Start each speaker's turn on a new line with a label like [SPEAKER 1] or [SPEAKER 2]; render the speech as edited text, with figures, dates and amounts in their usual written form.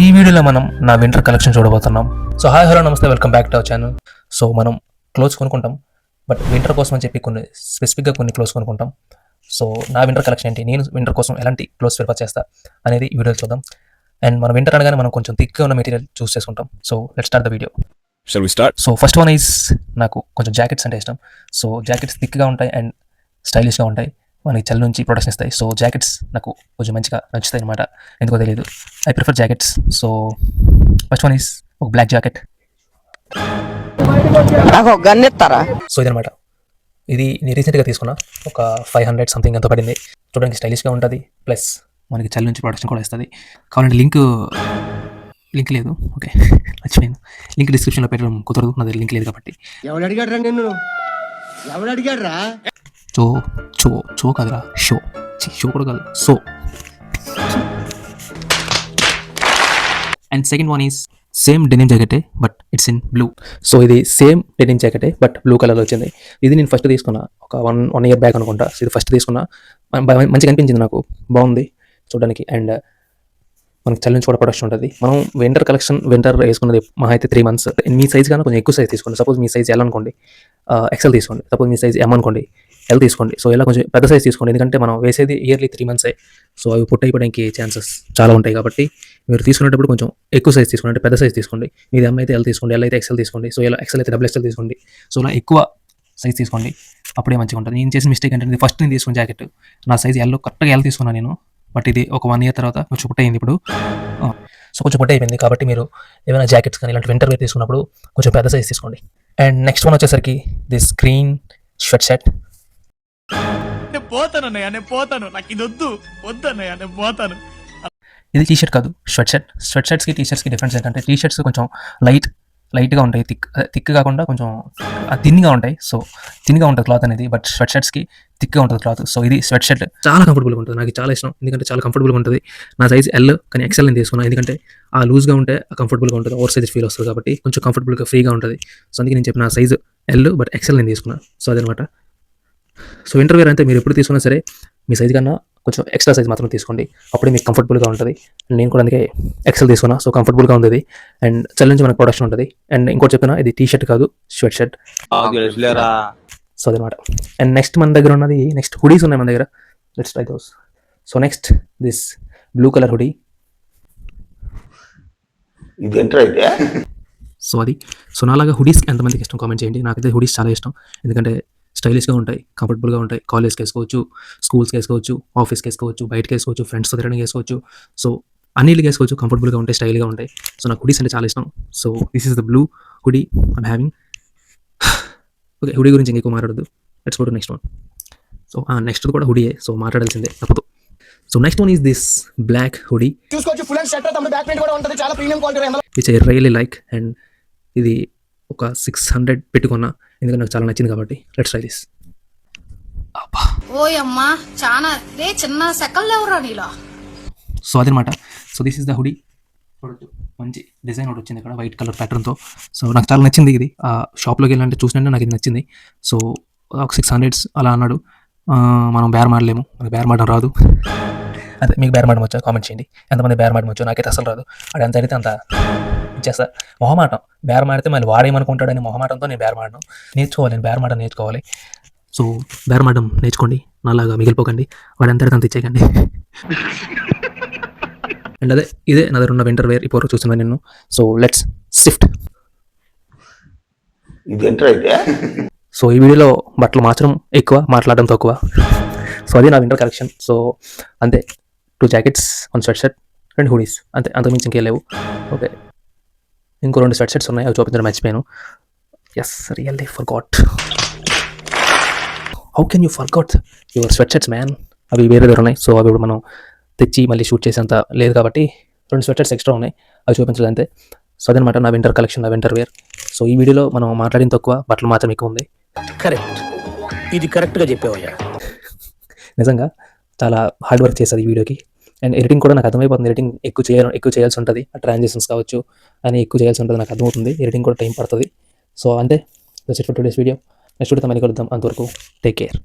[SPEAKER 1] ఈ వీడియోలో మనం నా వింటర్ కలెక్షన్ చూడబోతున్నాం. సో హాయ్ హలో నమస్తే, welcome back to our channel. So మనం క్లోత్స్ కొనుక్కుంటాం, బట్ వింటర్ కోసం అని చెప్పి కొన్ని స్పెసిఫిక్గా కొన్ని క్లోత్స్ కొనుక్కుంటాం. సో నా వింటర్ కలెక్షన్ ఏంటి, నేను వింటర్ కోసం ఎలాంటి క్లోత్స్ ప్రిఫర్ చేస్తా అనేది ఈ వీడియోలో చూద్దాం. అండ్ మన వింటర్ అనగానే మనం కొంచెం థిక్గా ఉన్న మెటీరియల్ చూస్ చేసుకుంటాం. So let's start the video.
[SPEAKER 2] Shall we start?
[SPEAKER 1] So first one is, నాకు కొంచెం జాకెట్స్ అంటే ఇష్టం. సో జాకెట్స్ థిక్గా ఉంటాయి అండ్ స్టైలిష్గా ఉంటాయి, మనకి చలి నుంచి ప్రొటెక్షన్ ఇస్తాయి. సో జాకెట్స్ నాకు కొంచెం మంచిగా నచ్చుతాయి అనమాట, ఎందుకో తెలియదు. I prefer jackets. So first one is ఒక బ్లాక్ జాకెట్.
[SPEAKER 3] నాకు గన్ ఇస్తారా?
[SPEAKER 1] సో ఇదనమాట, ఇది నేను రీసెంట్గా తీసుకున్నా, ఒక 500 సంథింగ్ ఎంతో పడింది. చూడడానికి స్టైలిష్గా ఉంటుంది, ప్లస్ మనకి చలి నుంచి ప్రొటెక్షన్ కూడా ఇస్తుంది. కావాలంటే లింక్ లేదు, ఓకే మర్చిపోయింది. లింక్ డిస్క్రిప్షన్లో పెట్టడం కుదరదు, నా దగ్గర లింక్ లేదు కాబట్టి.
[SPEAKER 4] ఎవడు అడిగాడ్రా నిన్ను? ఎవడు అడిగాడ్రా?
[SPEAKER 1] షో కాదురా, షో కూడా కాదు, so. And second one is same denim జాకెటే, but it's in blue. So ఇది సేమ్ డెనిమ్ జాకెటే, బట్ బ్లూ కలర్లో వచ్చింది. ఇది నేను ఫస్ట్ తీసుకున్నా ఒక వన్ ఇయర్ బ్యాక్ అనుకుంటా. సో ఇది ఫస్ట్ తీసుకున్నా, మంచిగా అనిపించింది నాకు, బాగుంది చూడడానికి. అండ్ మనకి చలి నుంచి కూడా ప్రొడక్షన్ ఉంటుంది. మనం వింటర్ వేసుకున్నది మహా అయితే 3 months. మీ సైజ్ కానీ కొంచెం ఎక్కువ సైజ్ తీసుకోండి. సపోజ్ మీ సైజ్ ఎల్ అనుకోండి, ఎక్సెల్ తీసుకోండి. సపోజ్ మీ సైజ్ ఎం అనుకోండి, ఎల్ తీసుకోండి. సో ఇలా కొంచెం పెద్ద సైజ్ తీసుకోండి, ఎందుకంటే మనం వేసేది ఇయర్లీ 3 months. సో అవి అయిపోవడానికి ఛాన్సెస్ చాలా ఉంటాయి కాబట్టి మీరు తీసుకునేటప్పుడు కొంచెం ఎక్కువ సైజ్ తీసుకోండి, అంటే పెద్ద సైజ్ తీసుకోండి. మీది ఎం అయితే ఎల్ తీసుకోండి, ఎల్ అయితే ఎక్సెల్ తీసుకోండి. సో ఇలా ఎక్సెల్ అయితే XXL తీసుకోండి. సో ఇలా ఎక్కువ సైజ్ తీసుకోండి, అప్పుడే మంచిగా ఉంటుంది. నేను చేసిన మిస్టేక్ ఏంటంటే, ఫస్ట్ నేను తీసుకున్న జాకెట్ నా సైజ్ కరెక్ట్గా ఎల్ తీసుకున్నాను నేను, బట్ ఇది ఒక 1 year తర్వాత కొంచెం పుట్ట అయింది ఇప్పుడు. సో కొంచెం పుట్ట అయిపోయింది కాబట్టి మీరు ఏమైనా జాకెట్స్ కానీ ఇలాంటి వింటర్ వేర్ తీసుకున్నప్పుడు కొంచెం పెద్ద సైజ్ తీసుకోండి. అండ్ నెక్స్ట్ వన్ వచ్చేసరికి దిస్ గ్రీన్ స్వెట్ షర్ట్.
[SPEAKER 5] నేను పోతాను, నాకు ఇది వద్దన్నయ్య, నేను పోతాను.
[SPEAKER 1] ఇది టీ షర్ట్ కాదు, స్వెట్ షర్ట్స్కి టీ షర్ట్స్కి డిఫరెన్స్ ఏంటంటే, టీ షర్ట్స్ కొంచెం లైట్గా ఉంటాయి, థిక్ కాకుండా కొంచెం థిన్గా ఉంటాయి. సో థిన్గా ఉంటుంది క్లాత్ అనేది, బట్ స్వెట్ షర్ట్స్కి థిక్గా ఉంటుంది క్లాత్. సో ఇది స్వెట్ షర్ట్ చాలా కంఫర్టబుల్గా ఉంటుంది, నాకు చాలా ఇష్టం, ఎందుకంటే చాలా కంఫర్టబుల్గా ఉంటుంది. నా సైజ్ ఎల్ కానీ XL నేను తీసుకున్నాను, ఎందుకంటే ఆ లూజ్గా ఉంటే కంఫర్టబుల్గా ఉంటుంది, ఓవర్ సైజ్ ఫీల్ వస్తుంది కాబట్టి కొంచెం కంఫర్టబుల్గా ఫ్రీగా ఉంటుంది. సో అందుకే నేను చెప్పిన నా సైజ్ ఎల్, బట్ XL నేను తీసుకున్నాను. సో అదనమాట. సో వింటర్ వేర్ అంటే మీరు ఎప్పుడు తీసుకున్నా సరే మీ సైజ్ కన్నా కొంచెం ఎక్స్ట్రా సైజ్ మాత్రం తీసుకోండి, అప్పుడే మీకు కంఫర్టబుల్గా ఉంటుంది. నేను కూడా అందుకే XL తీసుకున్నా. సో కంఫర్టబుల్గా ఉంది, అండ్ చలి నుంచి మనకు ప్రొడక్షన్ ఉంటుంది. అండ్ ఇంకోటి చెప్పిన, ఇది టీ షర్ట్ కాదు, స్వెట్ షర్ట్. సో అదనమాట. అండ్ నెక్స్ట్ మన దగ్గర ఉన్నది, నెక్స్ట్ హుడీస్ ఉన్నాయి మన దగ్గర. Let's try those. So next this blue colour hoodie. So అది, సో నాలాగా హుడీస్ ఎంతమందికి ఇష్టం కామెంట్ చేయండి. నాకైతే హుడీస్ చాలా ఇష్టం, ఎందుకంటే స్టైలిష్గా ఉంటాయి, కంఫర్టబుల్గా ఉంటాయి. కాలేజ్కి వేసుకోవచ్చు, స్కూల్స్కి వేసుకోవచ్చు, ఆఫీస్కి వేసుకోవచ్చు, బయటకి వేసుకోవచ్చు, ఫ్రెండ్స్తో తిరగడానికి వేసుకోవచ్చు. సో అన్నిటికి వేసుకోవచ్చు, కంఫర్టబుల్గా ఉంటాయి, స్టైల్గా ఉంటాయి. సో నాకు హుడీస్ అంటే చాలా ఇష్టం. So this is the blue hoodie I'm having. Okay, hoodie గురించి ఇంకెక్కువ మాట్లాడద్దు, let's go to next one. So next కూడా హుడీయే, సో మాట్లాడాల్సిందే తప్పదు. So next one is this black hoodie, which I really like. And ఇది ఒక 600 పెట్టుకున్నా, ఎందుకంటే నాకు చాలా నచ్చింది కాబట్టి. Let's try this.
[SPEAKER 6] ఓయమ్మా చాలా చిన్న సెకల్ ఎవరా నీలో.
[SPEAKER 1] సో అదనమాట. So this is the hoodie. చూడొచ్చు, మంచి డిజైన్ ఒకటి వచ్చింది ఇక్కడ, వైట్ కలర్ ప్యాటర్న్తో. సో నాకు చాలా నచ్చింది ఇది. ఆ షాప్లోకి వెళ్ళాలంటే చూసినట్టే నాకు ఇది నచ్చింది. సో ఒక 600 అలా అన్నాడు. మనం బేర్ మాడలేము, మనకు బేర్ మాడడం రాదు. అదే మీకు బేర్ మాడడం వచ్చా కామెంట్ చేయండి, ఎంతమంది బేర్ మాడడం వచ్చో. నాకైతే అసలు రాదు, అది ఎంత అడిగితే అంత ఇచ్చేస్తా. మొహమాటం, బేర్ మాడితే మళ్ళీ వాడేమనుకుంటాడని మొహమాటంతో నేను బేర్ మాడను. నేర్చుకోవాలి, నేను బేర్ మాడడం నేర్చుకోవాలి. సో బేర్ మాడడం నేర్చుకోండి, నాలాగా మిగిలిపోకండి, వాడు ఎంత అడిగితే అంత ఇచ్చేయకండి. అండ్ ఇదే నా దగ్గర ఉన్న వింటర్ వేర్ ఇప్పుడు చూస్తున్నాను నేను. So let's shift. సో ఈ వీడియోలో బట్టలు మార్చడం ఎక్కువ, మాట్లాడడం తక్కువ. సో అది నా వింటర్ కలెక్షన్. సో అంతే, 2 jackets, 1 స్వెట్ షర్ట్, 2 హుడీస్, అంతే, అంతకుమించి ఇంకేం లేవు. ఓకే, ఇంకో 2 స్వెట్ షర్ట్స్ ఉన్నాయి, అవి చూపించడం మర్చిపోయాను. Yes, really forgot. How can you forgot your sweatshirts man? అవి వేరే దగ్గర ఉన్నాయి. సో అవి ఇప్పుడు మనం తెచ్చి మళ్ళీ షూట్ చేసేంత లేదు కాబట్టి 2 స్వెట్ షర్ట్స్ ఎక్స్ట్రా ఉన్నాయి, అవి చూపించలేదు అంతే. సో అదనమాట నా వింటర్ కలెక్షన్, నా వింటర్ వేర్. సో ఈ వీడియోలో మనం మాట్లాడిన తక్కువ, బట్టలు మాత్రం ఎక్కువ ఉంది.
[SPEAKER 4] కరెక్ట్, ఇది కరెక్ట్గా చెప్పావయ్యా.
[SPEAKER 1] నిజంగా చాలా హార్డ్ వర్క్ చేస్తుంది ఈ వీడియోకి. అండ్ ఎడిటింగ్ కూడా నాకు అర్థమైపోతుంది, ఎడిటింగ్ ఎక్కువ చేయాల్సి ఉంటుంది, ఆ ట్రాన్సాక్షన్స్ కావచ్చు అని ఎక్కువ చేయాల్సి ఉంటుంది, నాకు అర్థమవుతుంది. ఎడిటింగ్ కూడా టైం పడుతుంది. సో అంతే, that's it for today's video. Next వీడియోతో మళ్ళీ కలుద్దాం, అంతవరకు టేక్ కేర్.